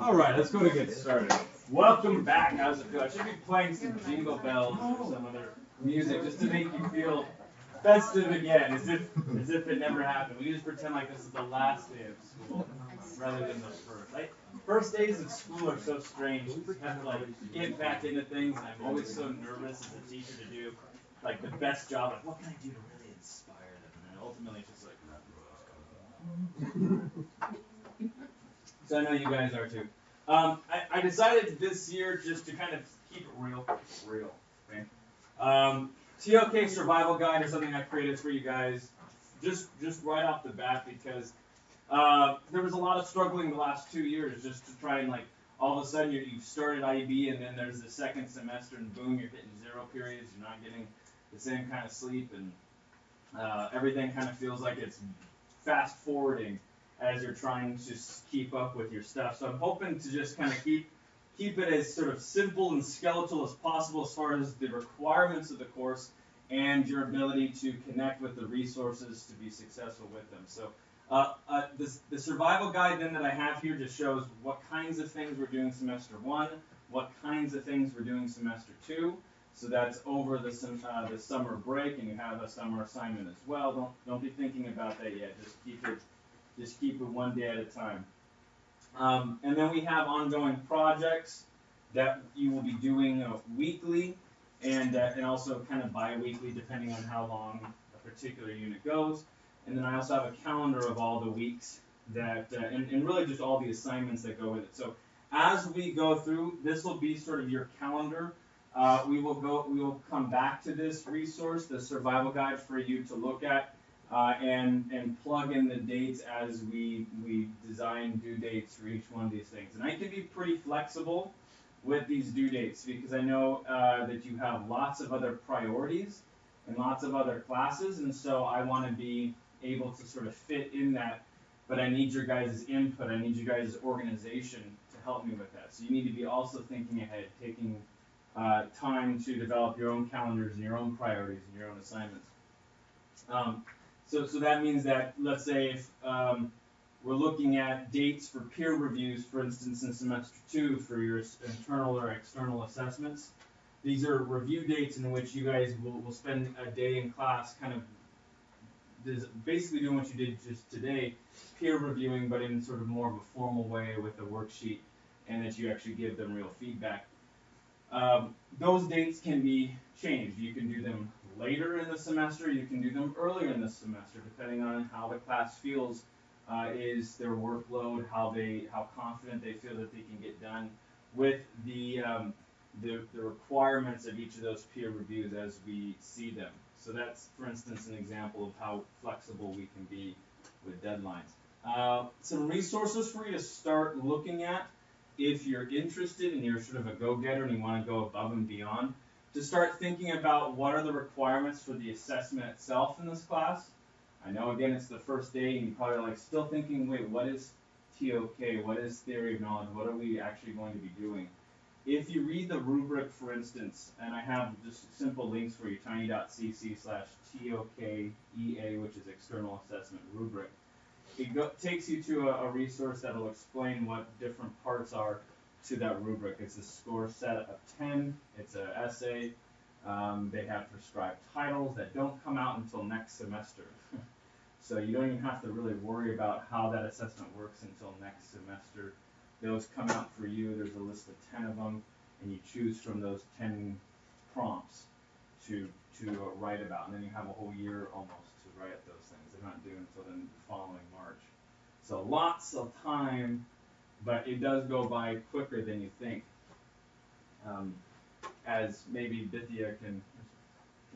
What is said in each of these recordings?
All right, let's go to get started. Welcome back. How's it feel? I should be playing some jingle bells or some other music just to make you feel festive again, as if it never happened. We just pretend like this is the last day of school rather than the first. First days of school are so strange. You have to get back into things, and I'm always so nervous as a teacher to do like the best job. Like, what can I do to really inspire them? And then ultimately, it's just like. So I know you guys are too. I decided this year just to kind of keep it real. Okay? TOK Survival Guide is something I created for you guys just right off the bat because there was a lot of struggling the last 2 years just to try and all of a sudden you've started IB and then there's the second semester and boom, you're hitting 0 periods, you're not getting the same kind of sleep, and everything kind of feels like it's fast forwarding as you're trying to keep up with your stuff. So I'm hoping to just kind of keep it as sort of simple and skeletal as possible as far as the requirements of the course and your ability to connect with the resources to be successful with them. So the survival guide then that I have here just shows what kinds of things we're doing semester 1, what kinds of things we're doing semester 2. So that's over the summer break, and you have a summer assignment as well. Don't be thinking about that yet. Just keep it one day at a time. And then we have ongoing projects that you will be doing weekly and also kind of bi-weekly depending on how long a particular unit goes. And then I also have a calendar of all the weeks that, and really just all the assignments that go with it. So as we go through, this will be sort of your calendar. We will come back to this resource, the survival guide, for you to look at. And plug in the dates as we design due dates for each one of these things. And I can be pretty flexible with these due dates because I know that you have lots of other priorities and lots of other classes, and so I want to be able to sort of fit in that, but I need your guys' input, I need you guys' organization to help me with that. So you need to be also thinking ahead, taking time to develop your own calendars and your own priorities and your own assignments. So that means that, let's say if we're looking at dates for peer reviews, for instance, in semester 2 for your internal or external assessments, these are review dates in which you guys will spend a day in class kind of basically doing what you did just today, peer reviewing, but in sort of more of a formal way with a worksheet, and that you actually give them real feedback. Those dates can be changed. You can do them later in the semester, you can do them earlier in the semester, depending on how the class feels, is their workload, how confident they feel that they can get done with the requirements of each of those peer reviews as we see them. So that's, for instance, an example of how flexible we can be with deadlines. Some resources for you to start looking at if you're interested and you're sort of a go-getter and you want to go above and beyond, to start thinking about what are the requirements for the assessment itself in this class. I know, again, it's the first day and you're probably still thinking, wait, what is TOK? What is theory of knowledge? What are we actually going to be doing? If you read the rubric, for instance, and I have just simple links for you, tiny.cc/TOKEA, which is external assessment rubric. It takes you to a resource that will explain what different parts are to that rubric. It's a score set of 10. It's an essay. They have prescribed titles that don't come out until next semester. So you don't even have to really worry about how that assessment works until next semester. Those come out for you. There's a list of 10 of them, and you choose from those 10 prompts to write about. And then you have a whole year almost to write those things. They're not due until the following March. So lots of time, but it does go by quicker than you think. As maybe Bithya can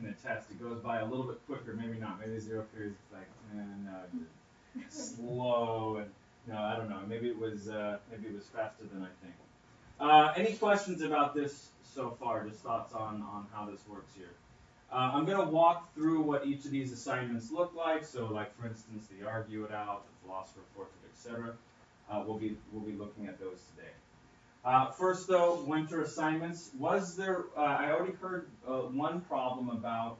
attest, it goes by a little bit quicker, maybe not. Maybe 0 periods is like, no, slow, and no, I don't know. Maybe it was faster than I think. Any questions about this so far? Just thoughts on how this works here. I'm going to walk through what each of these assignments look like. So, like for instance, the argue it out, the philosopher portrait, etc. We'll be looking at those today. First, though, winter assignments. Was there? I already heard one problem about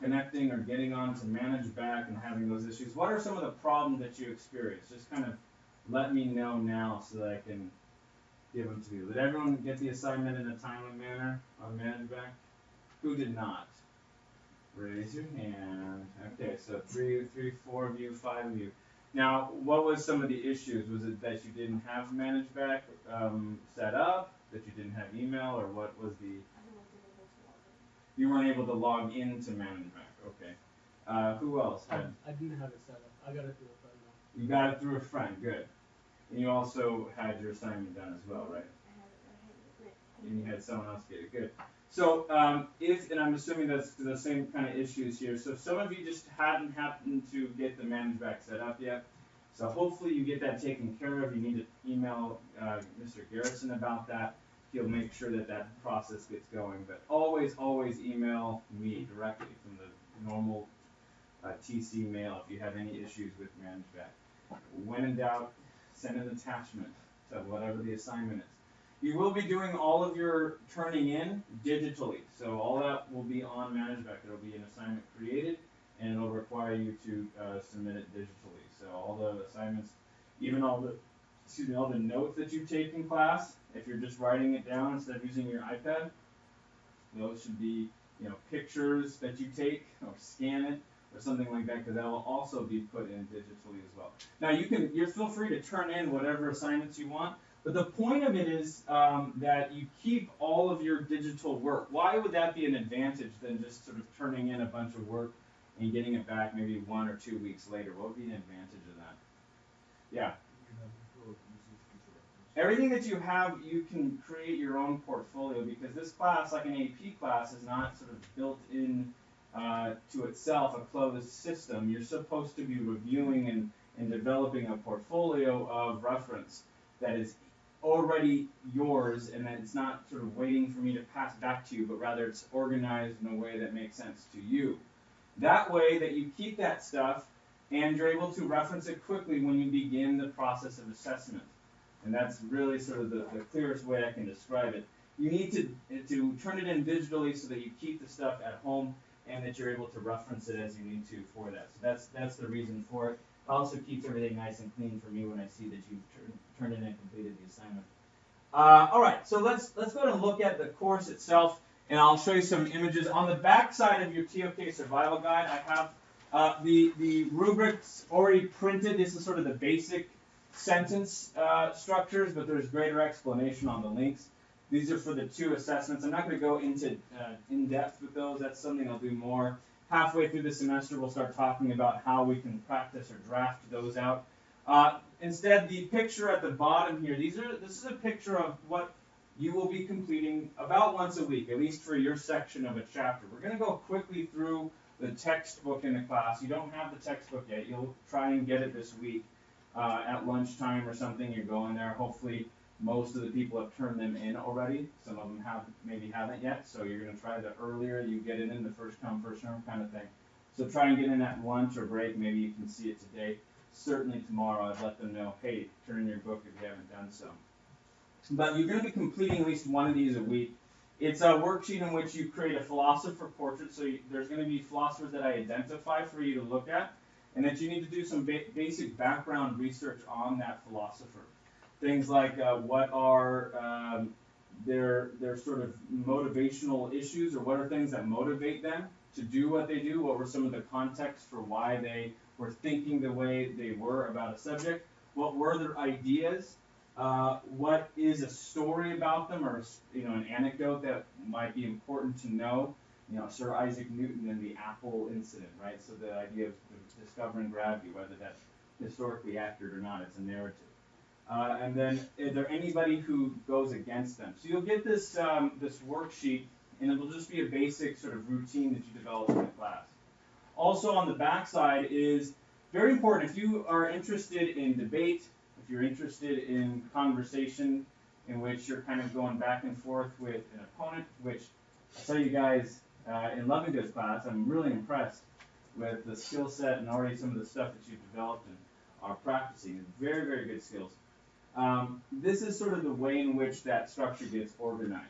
connecting or getting on to manage back and having those issues. What are some of the problems that you experienced? Just kind of let me know now so that I can give them to you. Did everyone get the assignment in a timely manner on ManageBack? Who did not? Raise your hand. Okay, so three, 4 of you, 5 of you. Now, what was some of the issues? Was it that you didn't have ManageBack set up, that you didn't have email, or what was the? You weren't able to log into ManageBack. Okay. Who else had? I didn't have it set up. I got it through a friend though. You got it through a friend. Good. And you also had your assignment done as well, right? And you had someone else get it. Good. So and I'm assuming that's the same kind of issues here. So some of you just hadn't happened to get the ManageBack set up yet. So hopefully you get that taken care of. You need to email Mr. Garrison about that. He'll make sure that that process gets going. But always email me directly from the normal TC mail if you have any issues with ManageBack. When in doubt, send an attachment to whatever the assignment is. You will be doing all of your turning in digitally, so all that will be on ManageBack. There will be an assignment created, and it'll require you to submit it digitally. So all the assignments, even all the notes that you take in class, if you're just writing it down instead of using your iPad, those should be pictures that you take or scan it or something like that, because that will also be put in digitally as well. Now you're feel free to turn in whatever assignments you want. But the point of it is that you keep all of your digital work. Why would that be an advantage than just sort of turning in a bunch of work and getting it back maybe 1 or 2 weeks later? What would be an advantage of that? Yeah. Everything that you have, you can create your own portfolio, because this class, like an AP class, is not sort of built in to itself, a closed system. You're supposed to be reviewing and developing a portfolio of reference that is already yours, and that it's not sort of waiting for me to pass back to you, but rather it's organized in a way that makes sense to you. That way that you keep that stuff and you're able to reference it quickly when you begin the process of assessment. And that's really sort of the clearest way I can describe it. You need to turn it in digitally so that you keep the stuff at home and that you're able to reference it as you need to for that. So that's the reason for it. It also keeps everything nice and clean for me when I see that you've turned in and completed the assignment. All right, so let's go ahead and look at the course itself, and I'll show you some images. On the back side of your TOK Survival Guide, I have the rubrics already printed. This is sort of the basic sentence structures, but there's greater explanation on the links. These are for the 2 assessments. I'm not going to go into in depth with those. That's something I'll do more. Halfway through the semester, we'll start talking about how we can practice or draft those out. Instead, the picture at the bottom here, this is a picture of what you will be completing about once a week, at least for your section of a chapter. We're going to go quickly through the textbook in the class. You don't have the textbook yet. You'll try and get it this week at lunchtime or something. You're going there. Hopefully, most of the people have turned them in already. Some of them maybe haven't yet. So you're going to try the earlier you get it in, the first come, first served kind of thing. So try and get in at lunch or break. Maybe you can see it today. Certainly tomorrow, I'd let them know, hey, turn in your book if you haven't done so. But you're going to be completing at least one of these a week. It's a worksheet in which you create a philosopher portrait. So there's going to be philosophers that I identify for you to look at, and that you need to do some basic background research on that philosopher. Things like what are their sort of motivational issues, or what are things that motivate them to do what they do? What were some of the contexts for why they were thinking the way they were about a subject? What were their ideas? What is a story about them, or an anecdote that might be important to know? Sir Isaac Newton and the Apple incident, right? So the idea of discovering gravity, whether that's historically accurate or not, it's a narrative. And then, is there anybody who goes against them? So you'll get this this worksheet, and it'll just be a basic sort of routine that you develop in the class. Also on the back side is very important. If you are interested in debate, if you're interested in conversation in which you're kind of going back and forth with an opponent, which I tell you guys, in loving this class, I'm really impressed with the skill set and already some of the stuff that you've developed and are practicing. Very, very good skills. This is sort of the way in which that structure gets organized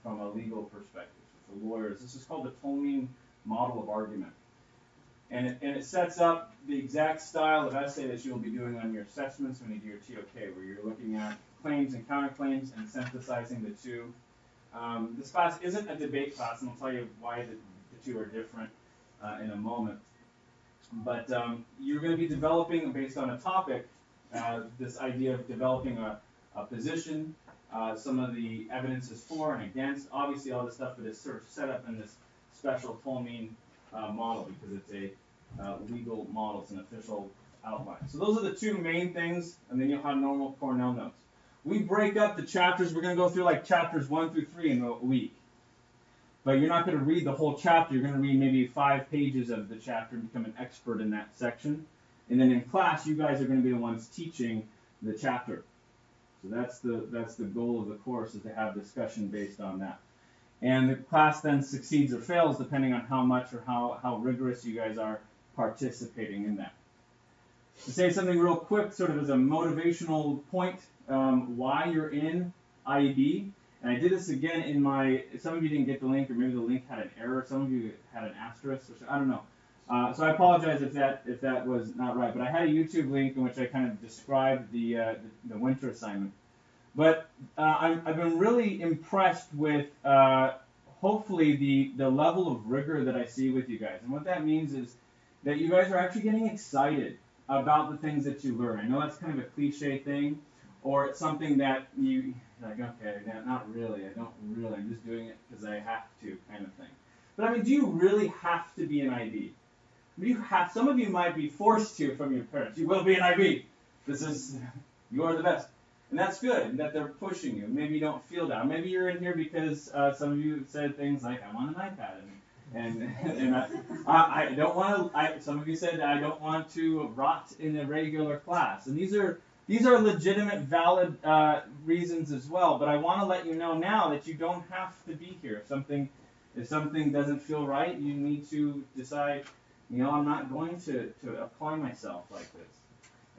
from a legal perspective. For lawyers, this is called the Tolmien model of argument. And it sets up the exact style of essay that you'll be doing on your assessments when you do your TOK, where you're looking at claims and counterclaims and synthesizing the two. This class isn't a debate class, and I'll tell you why the two are different in a moment. But you're going to be developing, based on a topic, this idea of developing a position, some of the evidences for and against, obviously all this stuff, but it's sort of set up in this special Tolmien model because it's a legal model, it's an official outline. So those are the two main things, and then you'll have normal Cornell notes. We break up the chapters. We're going to go through like chapters 1 through 3 in a week. But you're not going to read the whole chapter. You're going to read maybe 5 pages of the chapter and become an expert in that section. And then in class, you guys are going to be the ones teaching the chapter. So that's the goal of the course, is to have discussion based on that. And the class then succeeds or fails depending on how much or how rigorous you guys are participating in that. To say something real quick, sort of as a motivational point, why you're in IEB. And I did this again in some of you didn't get the link, or maybe the link had an error. Some of you had an asterisk, or I don't know. So I apologize if that was not right. But I had a YouTube link in which I kind of described the winter assignment. But I've been really impressed with hopefully the level of rigor that I see with you guys. And what that means is that you guys are actually getting excited about the things that you learn. I know that's kind of a cliche thing, or it's something that you're like, okay, not really, I don't really, I'm just doing it because I have to, kind of thing. But I mean, do you really have to be an IB? Some of you might be forced to from your parents. You will be an IB. You are the best. And that's good, and that they're pushing you. Maybe you don't feel down. Maybe you're in here because some of you said things like, I want an iPad, and I don't want to. Some of you said I don't want to rot in a regular class, and these are legitimate, valid reasons as well. But I want to let you know now that you don't have to be here. If something doesn't feel right, you need to decide. I'm not going to apply myself like this.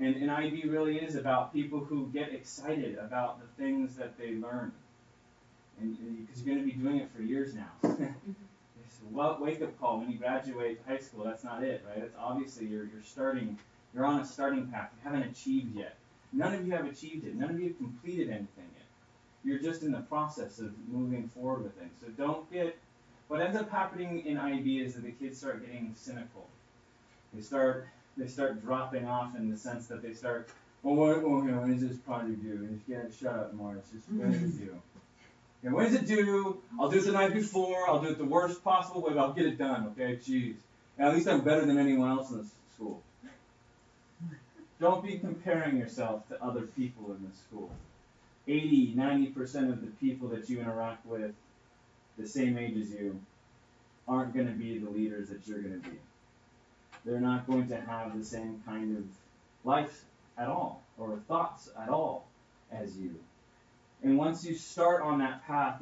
And IB really is about people who get excited about the things that they learn, and because you're going to be doing it for years now. Wake-up call when you graduate high school. That's not it, right? It's obviously you're on a starting path. You haven't achieved yet. None of you have achieved it. None of you have completed anything yet. You're just in the process of moving forward with things. So don't get. What ends up happening in IB is that the kids start getting cynical. They start dropping off in the sense that they start. When is this project due? Shut up, Morris. When is it due? Okay, when is it due? I'll do it the night before. I'll do it the worst possible way, but I'll get it done, okay? Jeez. And at least I'm better than anyone else in this school. Don't be comparing yourself to other people in this school. 80, 90% of the people that you interact with the same age as you aren't going to be the leaders that you're going to be. They're not going to have the same kind of life at all, or thoughts at all as you. And once you start on that path,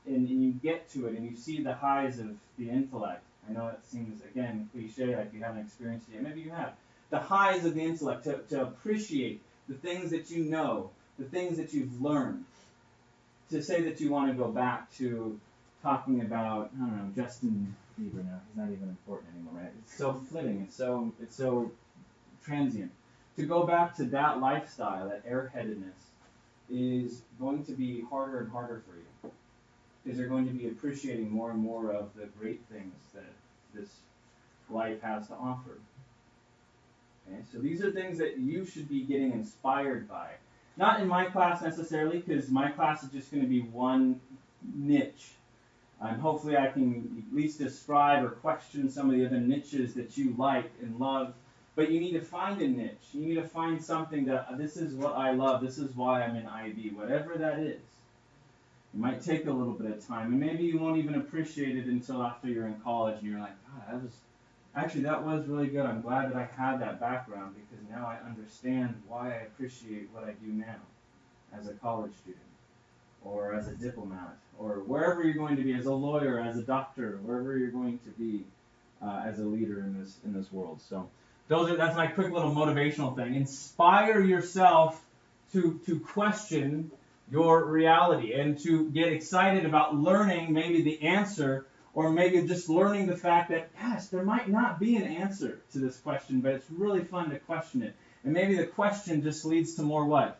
and you get to it, and you see the highs of the intellect. I know it seems, again, cliche, like you haven't experienced it yet. Maybe you have. The highs of the intellect, to appreciate the things that you know, the things that you've learned. To say that you want to go back to talking about, I don't know, Justin Bieber now. He's not even important anymore, right? It's so flitting. It's so transient. To go back to that lifestyle, that airheadedness, is going to be harder and harder for you, because you're going to be appreciating more and more of the great things that this life has to offer. Okay, so these are things that you should be getting inspired by. Not in my class necessarily, because my class is just going to be one niche. And hopefully I can at least describe or question some of the other niches that you like and love. But you need to find a niche. You need to find something that, this is what I love. This is why I'm in IB. Whatever that is. It might take a little bit of time. And maybe you won't even appreciate it until after you're in college. And you're like, God, that was really good. I'm glad that I had that background, because now I understand why I appreciate what I do now as a college student, or as a diplomat, or wherever you're going to be, as a lawyer, as a doctor, wherever you're going to be as a leader in this world. So that's my quick little motivational thing. Inspire yourself to question your reality, and to get excited about learning maybe the answer or maybe just learning the fact that, yes, there might not be an answer to this question, but it's really fun to question it. And maybe the question just leads to more what?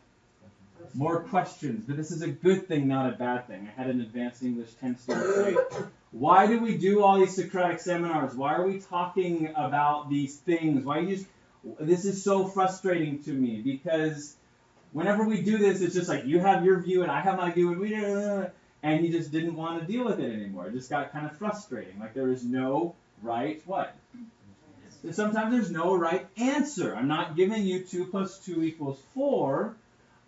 More questions. But this is a good thing, not a bad thing. I had an advanced English 10 student say, why do we do all these Socratic seminars? Why are we talking about these things? This is so frustrating to me, because whenever we do this, it's just like you have your view and I have my view, and he just didn't want to deal with it anymore. It just got kind of frustrating. Like there is no right what? Sometimes there's no right answer. I'm not giving you 2 + 2 = 4.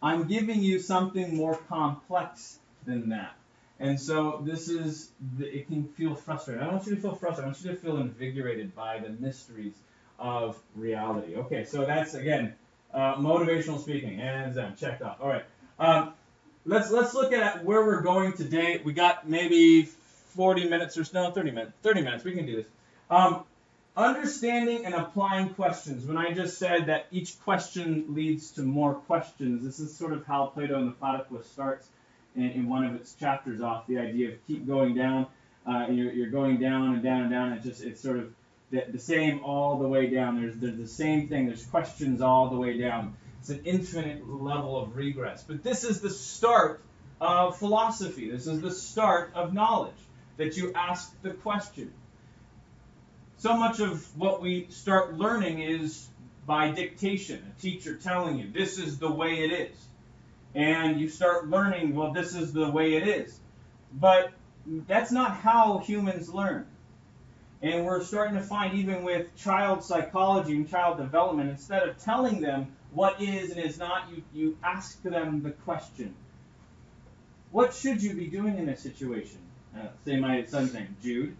I'm giving you something more complex than that. And so it can feel frustrating. I don't want you to feel frustrated. I want you to feel invigorated by the mysteries of reality. Okay, so that's, again, motivational speaking. And then checked off. All right. Let's look at where we're going today. We got maybe 40 minutes or so. No, 30 minutes. 30 minutes. We can do this. Understanding and applying questions. When I just said that each question leads to more questions, this is sort of how Plato and the Platypus starts in one of its chapters off, the idea of keep going down. You're going down and down and down. It's sort of the same all the way down. There's the same thing. There's questions all the way down. It's an infinite level of regress. But this is the start of philosophy. This is the start of knowledge, that you ask the question. So much of what we start learning is by dictation, a teacher telling you, this is the way it is. And you start learning, well, this is the way it is. But that's not how humans learn. And we're starting to find, even with child psychology and child development, instead of telling them what is and is not, you ask them the question. What should you be doing in this situation? Say my son's name, Jude.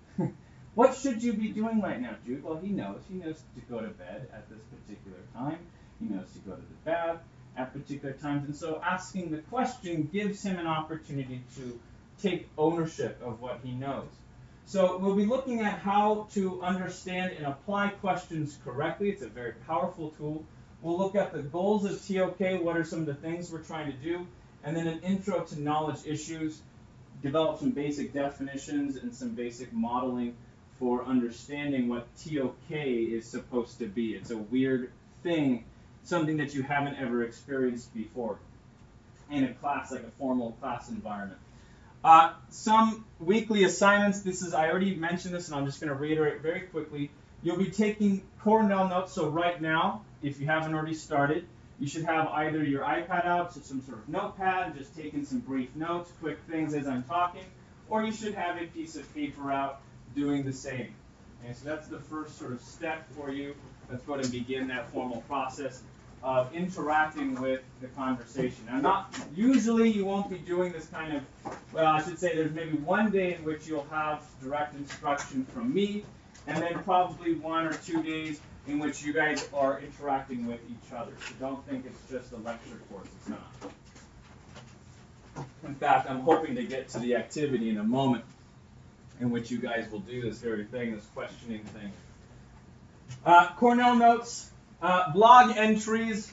What should you be doing right now, Jude? Well, he knows. He knows to go to bed at this particular time. He knows to go to the bath at particular times. And so asking the question gives him an opportunity to take ownership of what he knows. So we'll be looking at how to understand and apply questions correctly. It's a very powerful tool. We'll look at the goals of TOK, what are some of the things we're trying to do, and then an intro to knowledge issues, develop some basic definitions and some basic modeling for understanding what TOK is supposed to be. It's a weird thing, something that you haven't ever experienced before in a class, like a formal class environment. Some weekly assignments. I already mentioned this, and I'm just going to reiterate very quickly. You'll be taking Cornell notes. So right now, if you haven't already started, you should have either your iPad out, so some sort of notepad, just taking some brief notes, quick things as I'm talking, or you should have a piece of paper out doing the same. And so that's the first sort of step for you. Let's go ahead and begin that formal process of interacting with the conversation. Now, usually you won't be doing this kind of, well, I should say there's maybe one day in which you'll have direct instruction from me, and then probably 1 or 2 days in which you guys are interacting with each other. So don't think it's just a lecture course. It's not. In fact, I'm hoping to get to the activity in a moment in which you guys will do this very thing, this questioning thing. Cornell notes, blog entries.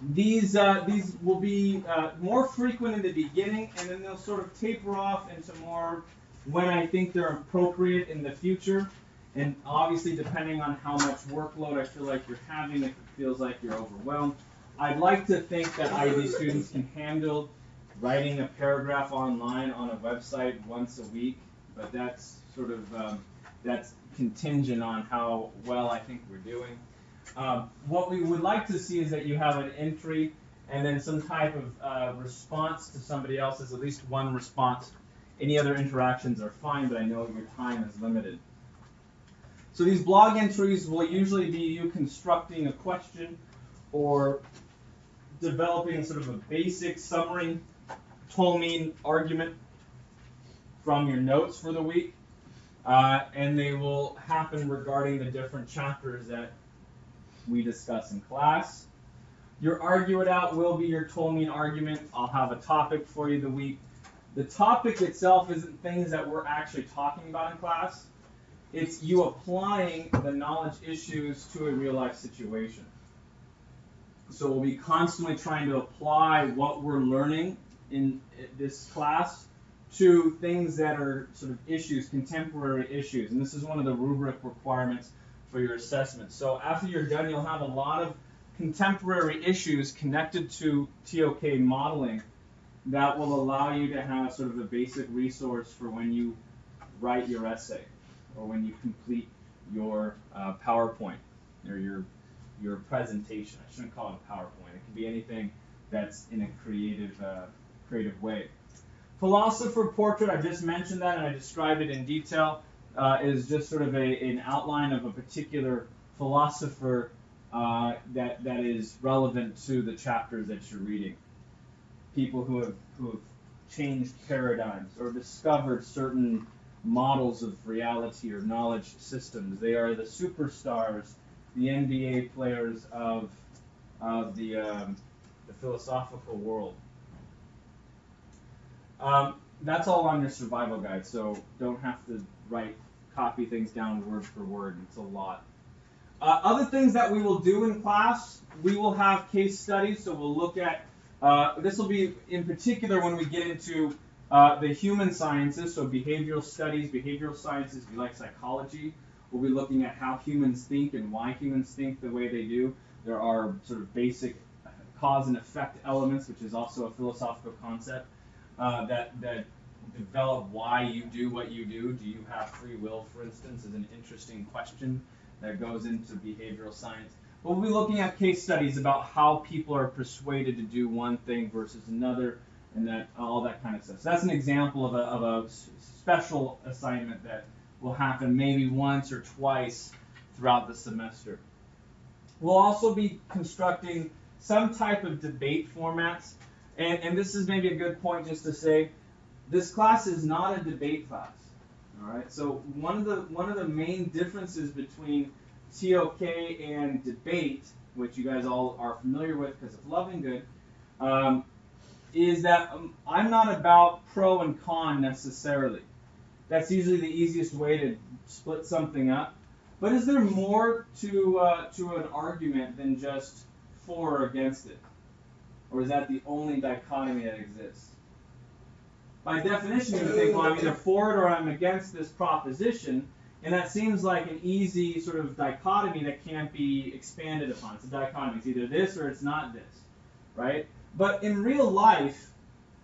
These will be more frequent in the beginning, and then they'll sort of taper off into more when I think they're appropriate in the future. And obviously, depending on how much workload I feel like you're having, if it feels like you're overwhelmed. I'd like to think that IB students can handle writing a paragraph online on a website once a week, but that's sort of that's contingent on how well I think we're doing. What we would like to see is that you have an entry and then some type of response to somebody else's, at least one response. Any other interactions are fine, but I know your time is limited. So these blog entries will usually be you constructing a question or developing sort of a basic summary, Tolmien argument from your notes for the week. And they will happen regarding the different chapters that we discuss in class. Your argue it out will be your Tolmien argument. I'll have a topic for you the week. The topic itself isn't things that we're actually talking about in class. It's you applying the knowledge issues to a real-life situation. So we'll be constantly trying to apply what we're learning in this class to things that are sort of issues, contemporary issues. And this is one of the rubric requirements for your assessment. So after you're done, you'll have a lot of contemporary issues connected to TOK modeling that will allow you to have sort of a basic resource for when you write your essay or when you complete your PowerPoint or your presentation. I shouldn't call it a PowerPoint. It can be anything that's in a creative way. Philosopher portrait, I just mentioned that and I described it in detail, is just sort of an outline of a particular philosopher that is relevant to the chapters that you're reading. People who have changed paradigms or discovered certain models of reality or knowledge systems. They are the superstars, the NBA players of the philosophical world. That's all on your survival guide, so don't have to copy things down word for word. It's a lot. Other things that we will do in class, we will have case studies, so we'll look at, this will be in particular when we get into the human sciences, so behavioral studies, behavioral sciences, if you like psychology, we'll be looking at how humans think and why humans think the way they do. There are sort of basic cause and effect elements, which is also a philosophical concept, that develop why you do what you do. Do you have free will, for instance, is an interesting question that goes into behavioral science. But we'll be looking at case studies about how people are persuaded to do one thing versus another, and that all that kind of stuff. So that's an example of a special assignment that will happen maybe once or twice throughout the semester. We'll also be constructing some type of debate formats, and this is maybe a good point just to say, this class is not a debate class. All right. So one of the main differences between TOK and debate, which you guys all are familiar with because of Love and Good, is that I'm not about pro and con necessarily. That's usually the easiest way to split something up. But is there more to an argument than just for or against it? Or is that the only dichotomy that exists? By definition, you would think, well, I'm either for it or I'm against this proposition, and that seems like an easy sort of dichotomy that can't be expanded upon. It's a dichotomy. It's either this or it's not this, right? But in real life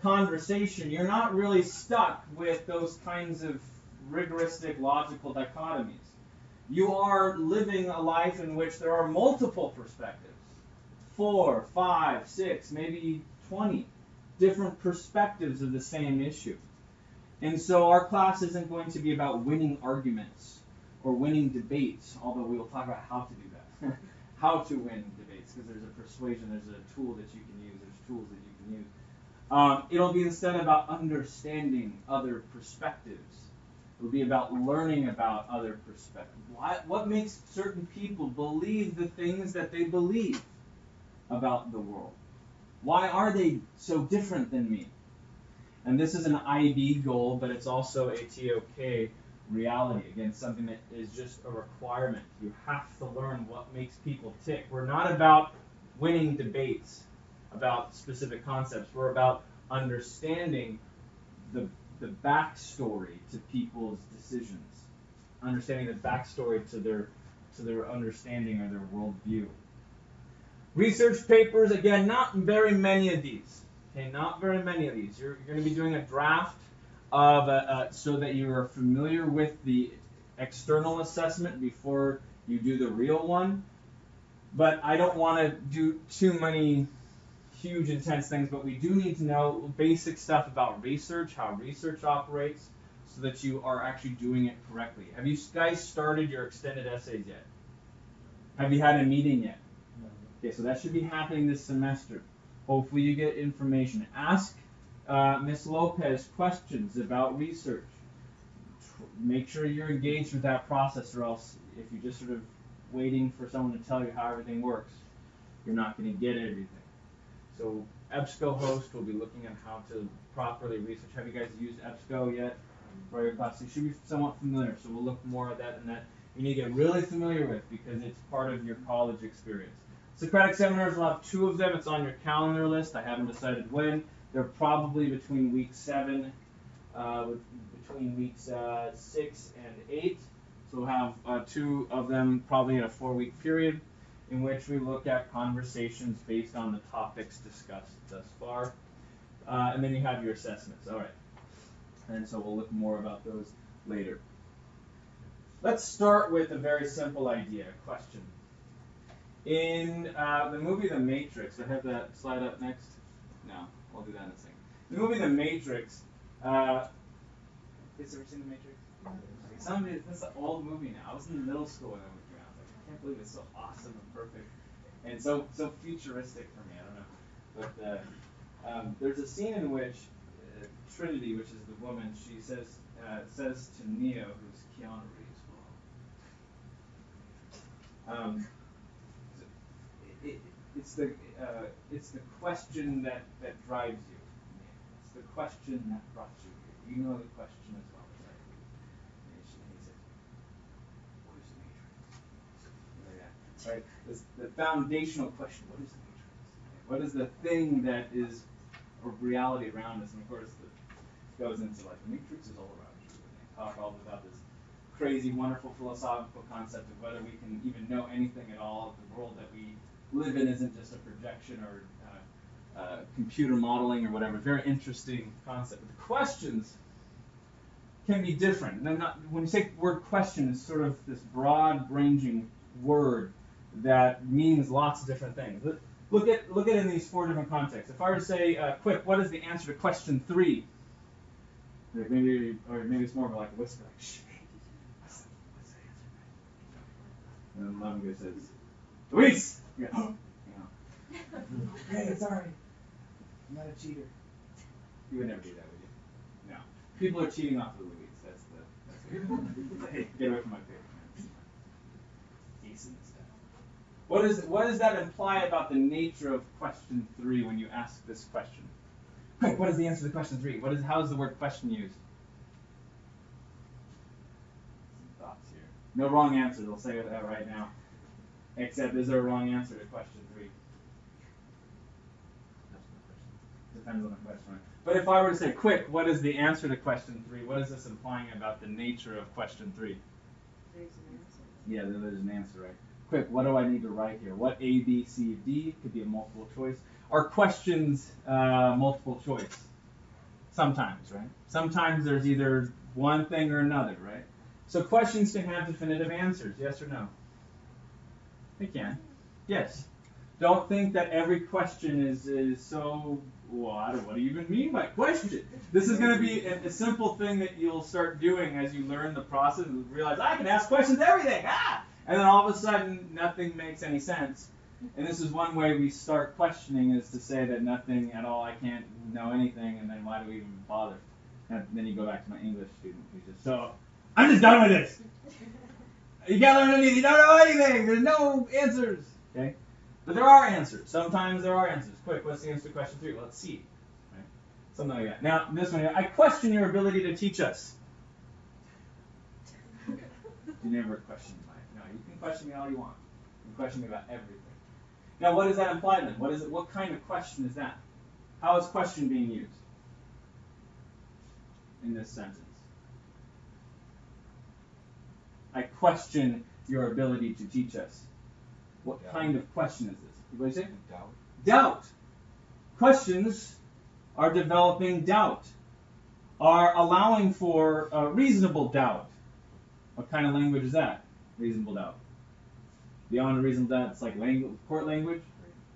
conversation, you're not really stuck with those kinds of rigoristic, logical dichotomies. You are living a life in which there are multiple perspectives. 4, 5, 6, maybe 20 different perspectives of the same issue. And so our class isn't going to be about winning arguments or winning debates, although we will talk about how to do that. How to win debates, because there's a persuasion, there's a tool that you can use, there's tools that you can use. It'll be instead about understanding other perspectives. It'll be about learning about other perspectives. What makes certain people believe the things that they believe about the world? Why are they so different than me? And this is an IB goal, but it's also a TOK reality. Again, something that is just a requirement. You have to learn what makes people tick. We're not about winning debates about specific concepts. We're about understanding the backstory to people's decisions, understanding the backstory to their understanding or their worldview. Research papers, again, not very many of these. Okay, not very many of these. You're going to be doing a draft of so that you are familiar with the external assessment before you do the real one. But I don't want to do too many huge, intense things, but we do need to know basic stuff about research, how research operates, so that you are actually doing it correctly. Have you guys started your extended essays yet? Have you had a meeting yet? Okay, so that should be happening this semester. Hopefully you get information. Ask Ms. Lopez questions about research. Make sure you're engaged with that process, or else if you're just sort of waiting for someone to tell you how everything works, you're not going to get everything. So EBSCOhost will be looking at how to properly research. Have you guys used EBSCO yet for your class? You should be somewhat familiar, so we'll look more at that, and that you need to get really familiar with because it's part of your college experience. Socratic seminars, we'll have 2 of them. It's on your calendar list. I haven't decided when. They're probably between week 7 between weeks 6 and 8. So we'll have 2 of them probably in a 4-week period in which we look at conversations based on the topics discussed thus far. And then you have your assessments. All right. And so we'll look more about those later. Let's start with a very simple idea, a question. In the movie The Matrix, I have that slide up next. No, I'll do that in a second. The movie The Matrix. Has ever seen The Matrix? Somebody, this is an old movie now. I was in middle school when that movie came out. I was like, I can't believe it's so awesome and perfect, and so futuristic for me. I don't know, but there's a scene in which Trinity, which is the woman, she says to Neo, who's Keanu Reeves. It's the question that drives you. It's the question that brought you here. You know the question as well, right? And he says, "What is the Matrix?" Right? This, the foundational question: what is the Matrix? What is the thing that is a reality around us? And of course, it goes into like the Matrix is all around you. And they talk all about this crazy, wonderful philosophical concept of whether we can even know anything at all. The world that we live in isn't just a projection or computer modeling or whatever. Very interesting concept. But the questions can be different. When you say the word question, it's sort of this broad-ranging word that means lots of different things. Look at it in these 4 different contexts. If I were to say, quick, what is the answer to question 3? Maybe it's more of like a whisper, like, shh. What's the answer? And then Lemgo says, Luis! You go, oh! Hey, sorry. I'm not a cheater. You would never do that, would you? No. People are cheating off of Luis. That's hey, get away from my face, man. Ace in this stuff. What does that imply about the nature of question 3 when you ask this question? Quick, what is the answer to question 3? How is the word question used? Some thoughts here. No wrong answer. They'll say that right now. Except, is there a wrong answer to question 3? Depends on the question. But if I were to say, quick, what is the answer to question 3? What is this implying about the nature of question 3? There's an answer. Yeah, there's an answer, right? Quick, what do I need to write here? What A, B, C, D could be a multiple choice. Are questions multiple choice? Sometimes, right? Sometimes there's either one thing or another, right? So questions can have definitive answers, yes or no? They can. Yes. Don't think that every question is so, what do you even mean by question? This is going to be a simple thing that you'll start doing as you learn the process and realize, I can ask questions everything, And then all of a sudden, nothing makes any sense. And this is one way we start questioning, is to say that nothing at all, I can't know anything, and then why do we even bother? And then you go back to my English student who's just, so, I'm just done with this. You can't learn anything, you don't know anything, there's no answers. Okay? But there are answers. Sometimes there are answers. Quick, what's the answer to question 3? Well, let's see. Right? Something like that. Now, this one here, I question your ability to teach us. You never question me. No, you can question me all you want. You can question me about everything. Now, what does that imply then? What kind of question is that? How is question being used in this sentence? I question your ability to teach us. What kind of question is this? What do you say? Doubt. Doubt. Questions are developing doubt, are allowing for reasonable doubt. What kind of language is that? Reasonable doubt. Beyond a reasonable doubt, it's like language, court language,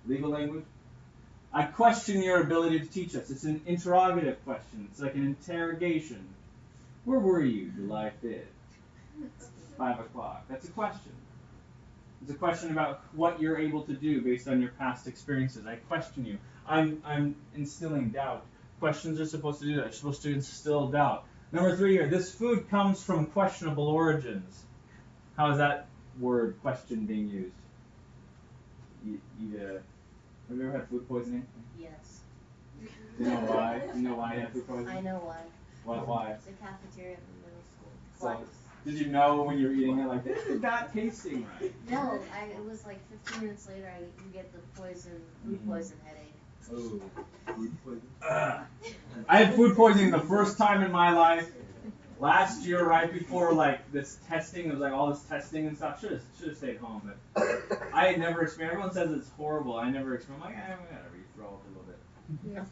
legal language. I question your ability to teach us. It's an interrogative question. It's like an interrogation. Where were you July 5th? 5 o'clock. That's a question. It's a question about what you're able to do based on your past experiences. I question you. I'm instilling doubt. Questions are supposed to do that. They're supposed to instill doubt. Number 3 here. This food comes from questionable origins. How is that word question being used? Have you ever had food poisoning? Yes. Do you know why? Do you know why you had food poisoning? I know why. Why? The cafeteria in middle school. So, did you know when you were eating it, like, this is not tasting right? No, it was like 15 minutes later, you get the food poison headache. Ooh. I had food poisoning the first time in my life. Last year, right before like this testing, it was like all this testing and stuff. Should have stayed home, but I had never experienced. Everyone says it's horrible. I never experienced. I'm like, whatever. You throw up a little bit. Yeah.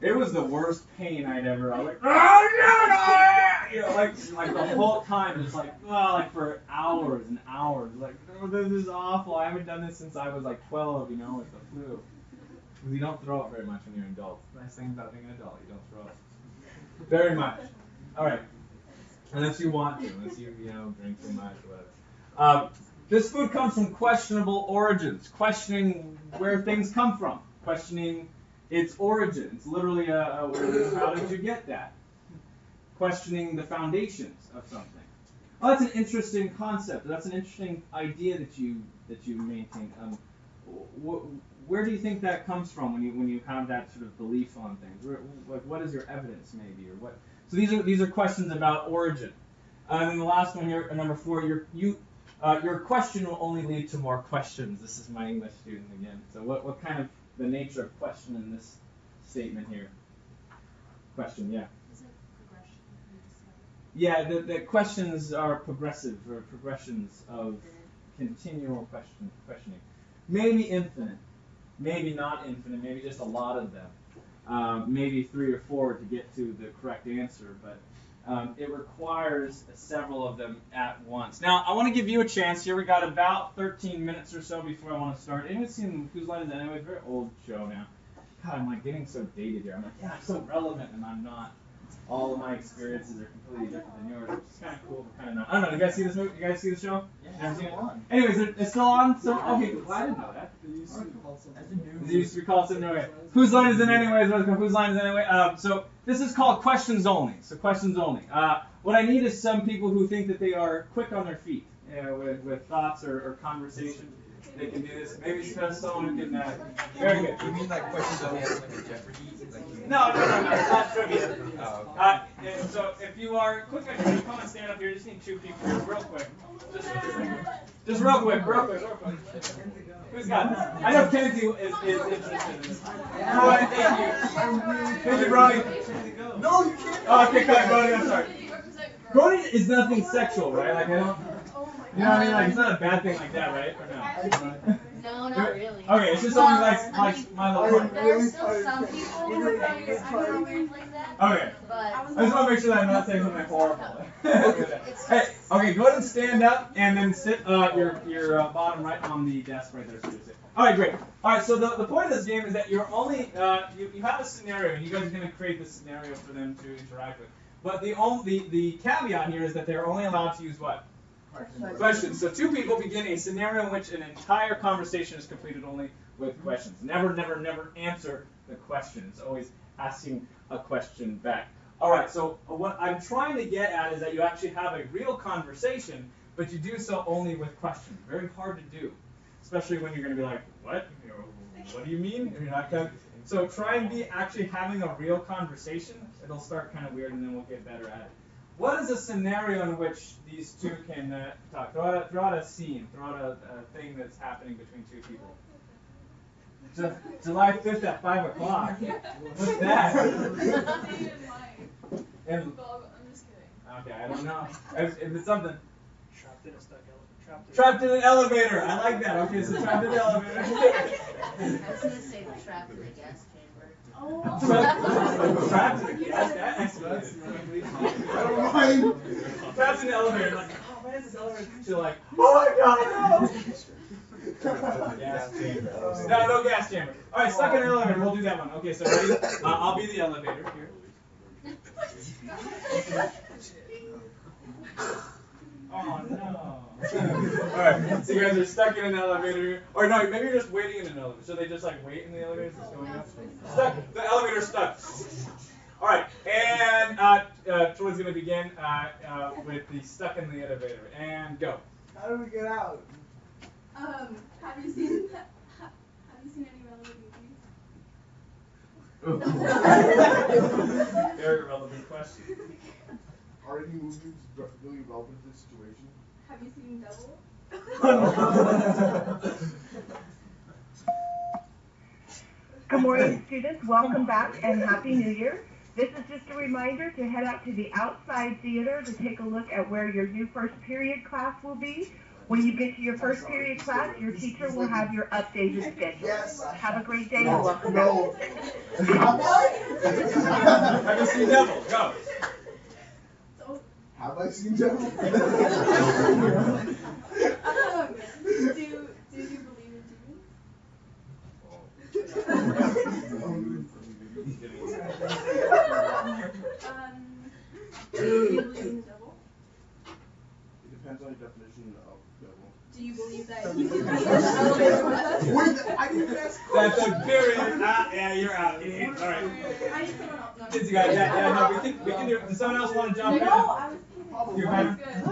It was the worst pain I'd ever. I was like, oh, you know, like the whole time, just like, like for hours and hours. Like, oh, this is awful. I haven't done this since I was like 12. You know, with the flu. Because you don't throw up very much when you're an adult. Nice thing about being an adult, you don't throw up very much. All right. Unless you want to, unless you drink too much or whatever. This food comes from questionable origins, questioning where things come from, questioning its origin. It's literally how did you get that? Questioning the foundations of something. Oh, that's an interesting concept. That's an interesting idea that you maintain. Where do you think that comes from when you have that sort of belief on things? What is your evidence, maybe, or what? So these are questions about origin. And then the last one here, number 4, your question will only lead to more questions. This is my English student again. So what kind of the nature of question in this statement here? Question, yeah. Is it progression? Yeah, the questions are progressive, or progressions of continual questioning. Maybe infinite, maybe not infinite, maybe just a lot of them. Maybe 3 or 4 to get to the correct answer, but it requires several of them at once. Now, I want to give you a chance here. We got about 13 minutes or so before I want to start. Anyone seen Whose Line Is It Anyway? Very old show now. God, I'm like getting so dated here. I'm like, yeah, I'm so relevant, and I'm not. All of my experiences are completely different than yours, which is kind of cool, but kind of not. I don't know. You guys see this movie? You guys see the show? Yeah, it's still on. Anyways, it's still on. So okay, well, I didn't know that. They used to call something. It used to be called something anyway. Whose line is it anyways? Whose line is it anyway? So this is called questions only. So questions only. What I need is some people who think that they are quick on their feet with thoughts or conversation. They can do this. Maybe someone who can. Very good. You mean like questions only as like a Jeopardy? Like you... No, it's not trivia. Oh. And so if you are quick on your feet, come and stand up here. You just need 2 people here, real quick. Just real quick. Who's got this? I know Kennedy is interested in this. Brody, thank you. Thank you, Brody. No, you can't. Oh, okay, cut, Brody, I'm sorry. Brody is nothing sexual, right? Like, I don't, you know what I mean? Like, it's not a bad thing like that, right? Or no? No, not really. Okay, it's just someone who likes My Little Pony. There are still some people who are weird like that. Okay. But I just want to make sure that I'm not saying something horrible. Hey, okay, go ahead and stand up and then sit your bottom right on the desk right there. So you sit. All right, great. All right, so the point of this game is that you're only you have a scenario, and you guys are going to create this scenario for them to interact with. But the caveat here is that they're only allowed to use what? Questions. So 2 people begin a scenario in which an entire conversation is completed only with questions. Never answer the question. It's always asking a question back. All right, so what I'm trying to get at is that you actually have a real conversation, but you do so only with questions. Very hard to do, especially when you're going to be like, what? What do you mean? You're not gonna... So try and be actually having a real conversation. It'll start kind of weird, and then we'll get better at it. What is a scenario in which these 2 can talk? Throw out a scene. Throw out a thing that's happening between 2 people. July 5th at 5 o'clock. What's that? And, I'm just kidding. okay, I don't know. If it's something. Trapped in a stuck elevator. Trapped in an elevator. I like that. Okay, so trapped in an elevator. I was gonna say trapped in a gas chamber. Oh. Trapped in a gas. That escalated. Trapped in the elevator. Like, oh, why is this elevator? You're like, oh my god, no! Gas chamber. No gas chamber. All right, stuck in an elevator. We'll do that one. Okay, so ready? I'll be the elevator here. Oh no. Alright, so you guys are stuck in an elevator. Or no, maybe you're just waiting in an elevator. So they just like wait in the elevator as it's going up? Stuck. The elevator's stuck. Alright, and Troy's going to begin with the stuck in the elevator. And go. How do we get out? Have you seen any relevant movies? Very relevant question. Are any movies really relevant to this situation? Have you seen Double? Good morning, students. Welcome back and Happy New Year. This is just a reminder to head out to the outside theater to take a look at where your new first period class will be. When you get to your first period class, your teacher will have your updated schedule. Have a great day and welcome back. Have you seen Devil? Go. Have I seen devil? Do you believe in demons? Do you believe in the devil? It depends on your definition of devil. Do you believe that you can be in the elevator with us? Wait, I didn't even ask. That's a very yeah, you're out. All right. I need someone else. No. Kids, you got yeah, no, we can do it. Does someone else want to jump in? No, I was kidding. You're He's fine. good. He's good.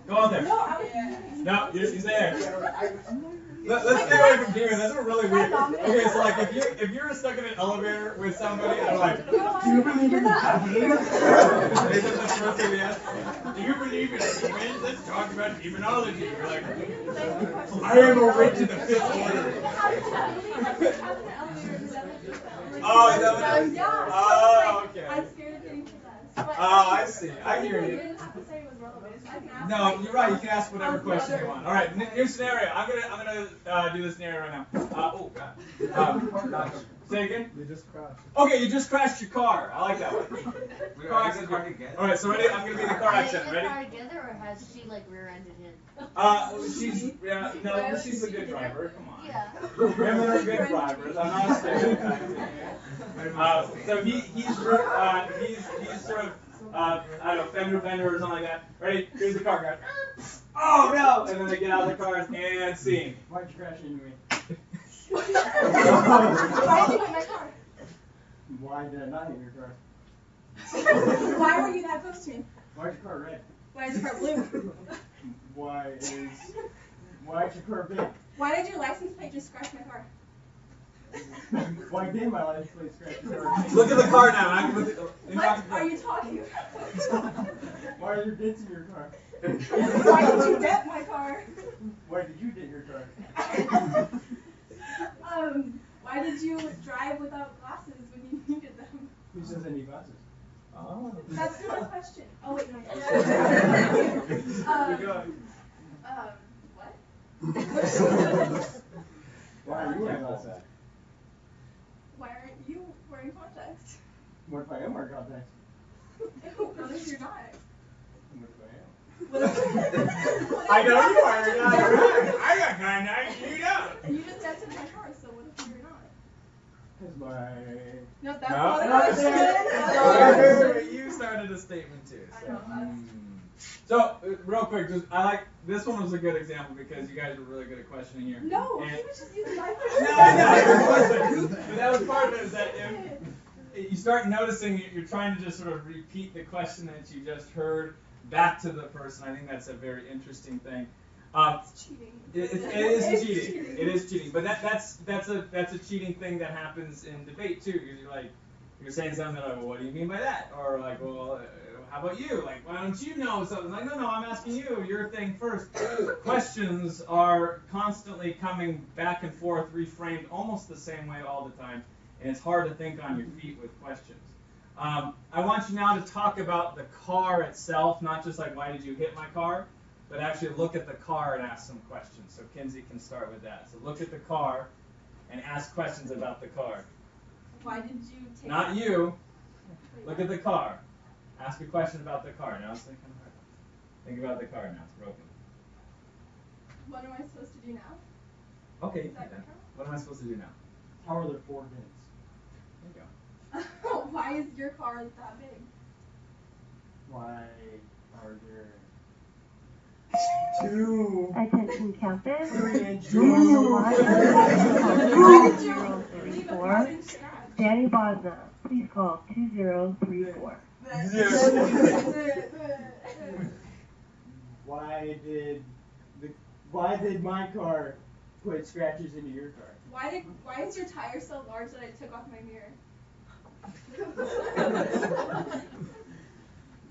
Go out there. No, I was kidding. No, you stay there. Let's stay away from demons. That's really weird. Okay, so like if you're stuck in an elevator with somebody and like, do you believe in God? Is that the first thing they ask? Do you believe in demons? Let's talk about demonology. You're like, I am a witch in the fifth order. Oh, is that what it is? Yeah. Oh, okay. I'm scared of getting possessed. But Oh, I see. I hear you you. didn't have to say it was relevant. I can ask No, you're right. You can ask whatever question you want. All right, new scenario. I'm gonna do this scenario right now. Oh God. Say again. They just crashed. Okay, you just crashed your car. I like that one. Car accident. All right, so ready? I'm gonna be the car Are they in accident. the Ready? car together, or has she like rear-ended him? She's a good driver. Come on. Yeah. Women are good drivers. I'm not stereotyping. So he's sort of I don't know, fender bender or something like that. Ready? Here's the car guy. Oh no! And then they get out of the car and scene. Why'd you crash into me? Why did you hit my car? Why did I not hit your car? Why were you that close to me? Why's your car red? Why is your car blue? Why's your car big? Why did your license plate just scratch my car? Why did my license plate scratch your car? Look at the car now. What are you talking about? Why are there dents in your car? Why did you dent my car? Why did you dent your car? Why did you drive without glasses when you needed them? Who says I need glasses? Oh. That's not a question. Oh wait, no. What? Why are you wearing glasses? Why aren't you wearing contacts? What if I am wearing contacts? What if you're not? What if I am? I know you are. You're not. I got contacts. You don't. You just dented my car, so what if you're not? Because my... No, that's No. not a question. You started a statement too. I know. So, real quick, this one was a good example because you guys were really good at questioning here. No, And- he was just using my No, I know. But that was part of it. Is that if you start noticing you're trying to just sort of repeat the question that you just heard back to the person. I think that's a very interesting thing. It's cheating. It is cheating. It is cheating. But that's a cheating thing that happens in debate too. Because you're saying something like, well, what do you mean by that? Or like, well, how about you? Like, why don't you know something? Like, no, I'm asking you. Your thing first. Questions are constantly coming back and forth, reframed almost the same way all the time, and it's hard to think on your feet with questions. I want you now to talk about the car itself, not just like, why did you hit my car, but actually look at the car and ask some questions. So Kinsey can start with that. So look at the car and ask questions about the car. Why did you take Not you. Look at the car. Ask a question about the car. Now it's thinking hard. Think about the car now. It's broken. What am I supposed to do now? Okay. Is that better? What am I supposed to do now? How are there 4 dents? There you go. Why is your car that big? Why are there 2 Attention campus. 3-inch Daniel Why did you leave a 2034. parking scratch? Danny Bosna, please call 2034. Why did my car put scratches into your car? Why is your tire so large that I took off my mirror?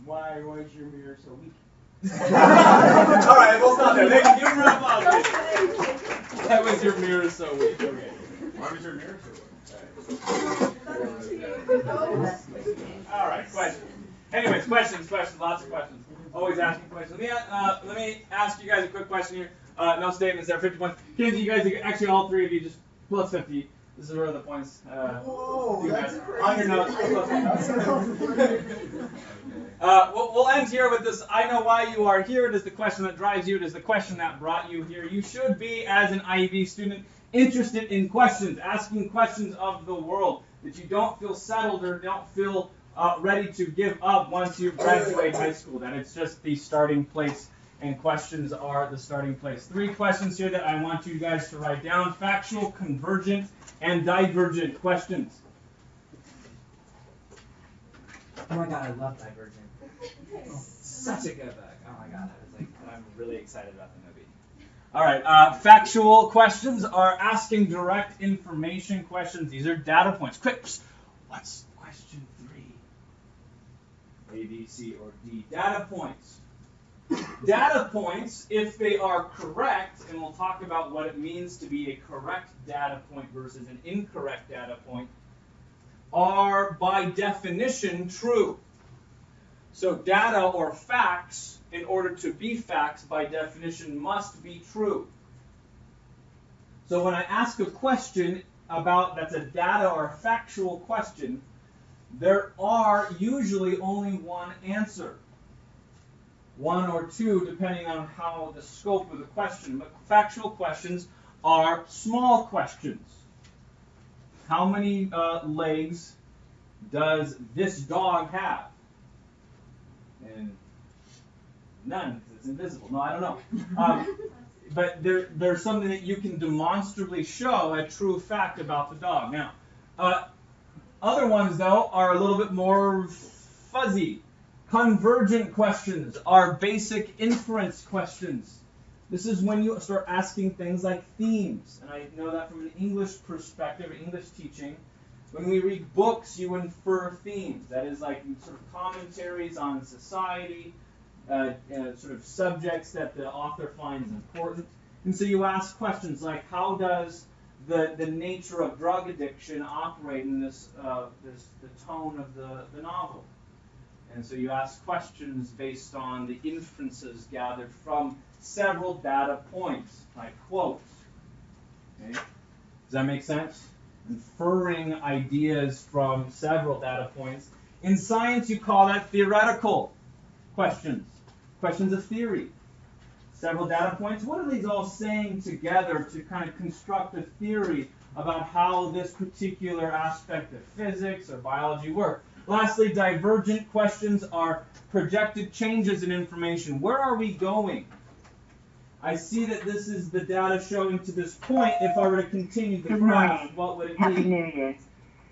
Why was your mirror so weak? All right, we'll stop there. Thank you. Give him a round of applause. That was your mirror so weak. Okay. Why was your mirror so all right, questions. Anyways, questions, lots of questions. Always asking questions. Let me ask you guys a quick question here. No statements there, 50 points. Kids, you guys, actually all three of you, just plus 50. This is where the points Whoa, that's on your notes. We'll end here with this. I know why you are here. It is the question that drives you. It is the question that brought you here. You should be, as an IEV student, interested in questions, asking questions of the world, that you don't feel settled or don't feel ready to give up once you graduate high school, that it's just the starting place, and questions are the starting place. 3 questions here that I want you guys to write down: factual, convergent, and divergent questions. Oh my god, I love Divergent. Oh, such a good book. Oh my god, I'm really excited about the movie. All right, factual questions are asking direct information questions. These are data points. Quick, what's question 3? A, B, C, or D. Data points. Data points, if they are correct, and we'll talk about what it means to be a correct data point versus an incorrect data point, are by definition true. So data or facts, in order to be facts, by definition must be true. So when I ask a question that's a data or factual question, there are usually only one answer. 1 or 2, depending on how the scope of the question. But factual questions are small questions. How many legs does this dog have? And none, because it's invisible. No, I don't know. But there's something that you can demonstrably show a true fact about the dog. Now, other ones, though, are a little bit more fuzzy. Convergent questions are basic inference questions. This is when you start asking things like themes. And I know that from an English perspective, English teaching. When we read books, you infer themes. That is like sort of commentaries on society, sort of subjects that the author finds important. And so you ask questions like, how does the nature of drug addiction operate in the tone of the novel? And so you ask questions based on the inferences gathered from several data points, like quotes. Okay? Does that make sense? Inferring ideas from several data points. In science, you call that theoretical questions. Questions of theory. Several data points. What are these all saying together to kind of construct a theory about how this particular aspect of physics or biology works? Lastly, divergent questions are projected changes in information. Where are we going? I see that this is the data showing to this point. If I were to continue the graph, what would it Happy be? New Year.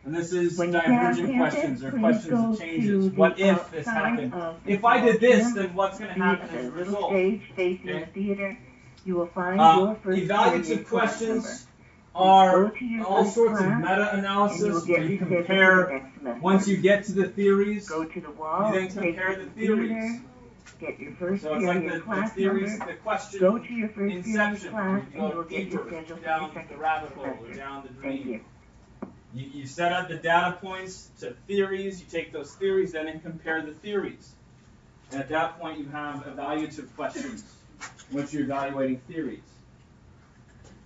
And this is When you divergent get questions or please questions go of changes. to the What if this outside happened? of If I did this, gym, then what's going to happen as a the little result? stage facing Okay. the theater, you will find your first Evaluative period class number. questions are Go to your all first sorts of class, meta-analysis and you will where get you scheduled for the compare, next semester. once you get to the theories, Go to the wall, you then take compare the the theories. theater, get your first So it's like period the class theories, number. the question Go to your first period inception. class, You and you go will get your deeper schedule for down the second the rabbit hole or semester. down the Thank dream. you. You set up the data points to theories, you take those theories, then and compare the theories. And at that point you have evaluative questions, in which you're evaluating theories.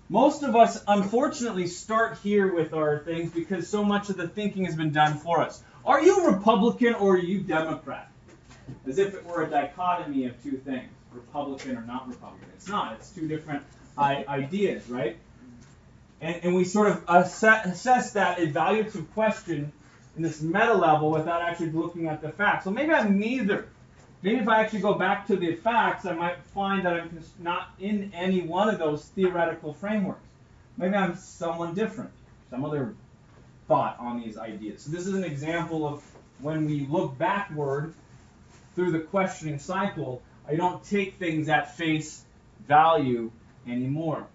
Most of us, unfortunately, start here with our things because so much of the thinking has been done for us. Are you Republican or are you Democrat? As if it were a dichotomy of two things, Republican or not Republican. It's not. It's two different ideas, right? And we sort of assess that evaluative question in this meta level without actually looking at the facts. Well, maybe I'm neither. Maybe if I actually go back to the facts, I might find that I'm not in any one of those theoretical frameworks. Maybe I'm someone different, some other thought on these ideas. So this is an example of when we look backward through the questioning cycle, I don't take things at face value anymore.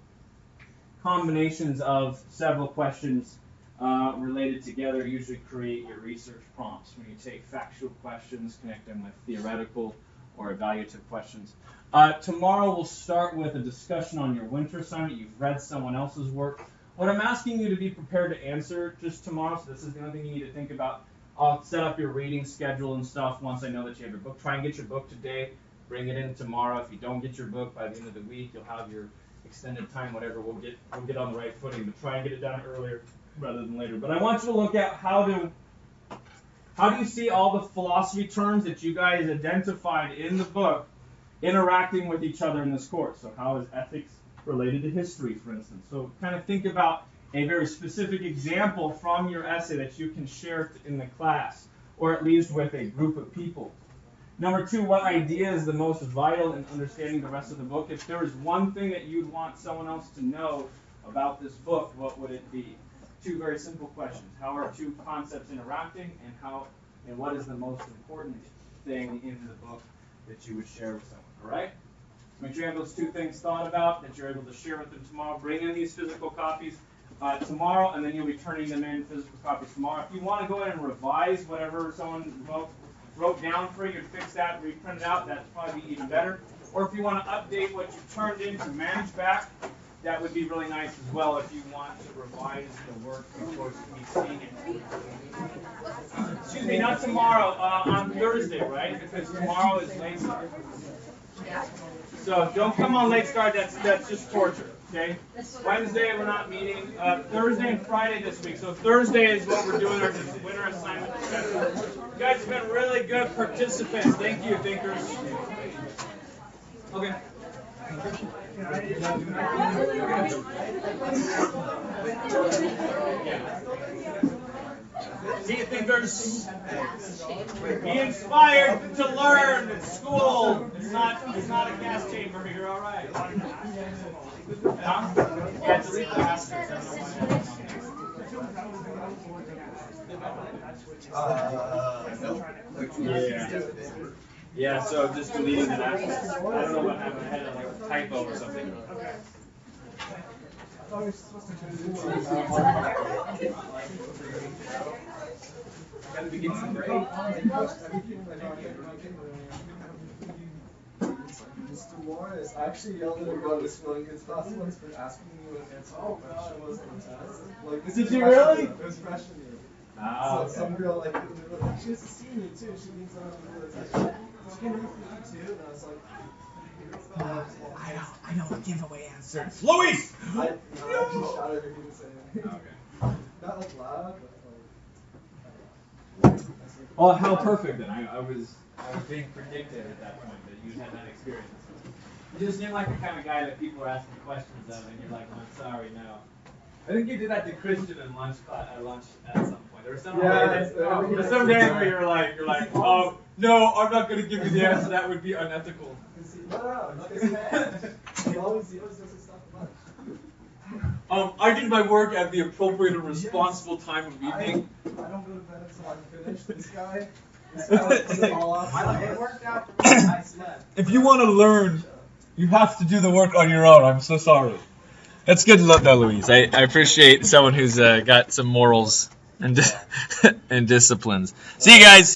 Combinations of several questions related together usually create your research prompts. When you take factual questions, connect them with theoretical or evaluative questions. Tomorrow we'll start with a discussion on your winter assignment. You've read someone else's work what I'm asking you to be prepared to answer just tomorrow, so this is the only thing you need to think about. I'll set up your reading schedule and stuff once I know that you have your book. Try and get your book today. Bring it in tomorrow. If you don't get your book by the end of the week, you'll have your extended time, whatever. We'll get on the right footing, but try and get it done earlier rather than later. But I want you to look at how do you see all the philosophy terms that you guys identified in the book interacting with each other in this course? So how is ethics related to history, for instance? So kind of think about a very specific example from your essay that you can share in the class, or at least with a group of people. Number 2, what idea is the most vital in understanding the rest of the book? If there was one thing that you'd want someone else to know about this book, what would it be? 2 very simple questions. How are 2 concepts interacting, and what is the most important thing in the book that you would share with someone? All right? Make sure you have those 2 things thought about, that you're able to share with them tomorrow. Bring in these physical copies tomorrow, and then you'll be turning them in physical copies tomorrow. If you want to go ahead and revise whatever someone wrote down for you and fix that, reprint it out, that'd probably be even better. Or if you want to update what you turned in to manage back, that would be really nice as well if you want to revise the work before we see it. Excuse me, not tomorrow, on Thursday, right? Because tomorrow is late start. So don't come on late start, that's just torture, okay? Wednesday we're not meeting. Thursday and Friday this week. So Thursday is what we're doing our winter assignment discussion. You guys have been really good participants. Thank you, thinkers. Okay. See you, thinkers. Be inspired to learn at school. It's not a gas chamber here, all right. Huh? Yeah, delete the asterisk. Yeah, so just deleting the asterisk. I don't know what happened. I had like a typo or something. Gotta begin to break. Mr. Morris, I actually yelled at him about this feeling his class once for asking me what an answer to the question was on the test. Like, this Did is you freshman really? year. It was freshman year. Ah, So okay. some girl, like, she was a senior too. She needs someone to do the test. She came in for you too, and I was like, I know a giveaway answer. Louis! I just shouted at her. He didn't say anything. Okay. Not like loud, but like. Oh, how perfect then. I was being predicted at that point that you had that experience. You just seem like the kind of guy that people are asking questions of, and you're like, I'm sorry, no. I think you did that to Christian in lunch at some point. There were some days where you're like, oh no, I'm not going to give you the answer. That would be unethical. No, he always does his stuff at lunch. I did my work at the appropriate and responsible time of evening. I don't go to bed until I'm finished. This guy puts it all off. It worked out for me. I slept. If you want to learn, you have to do the work on your own. I'm so sorry. That's good though, Louise. I appreciate someone who's got some morals and disciplines. See you guys.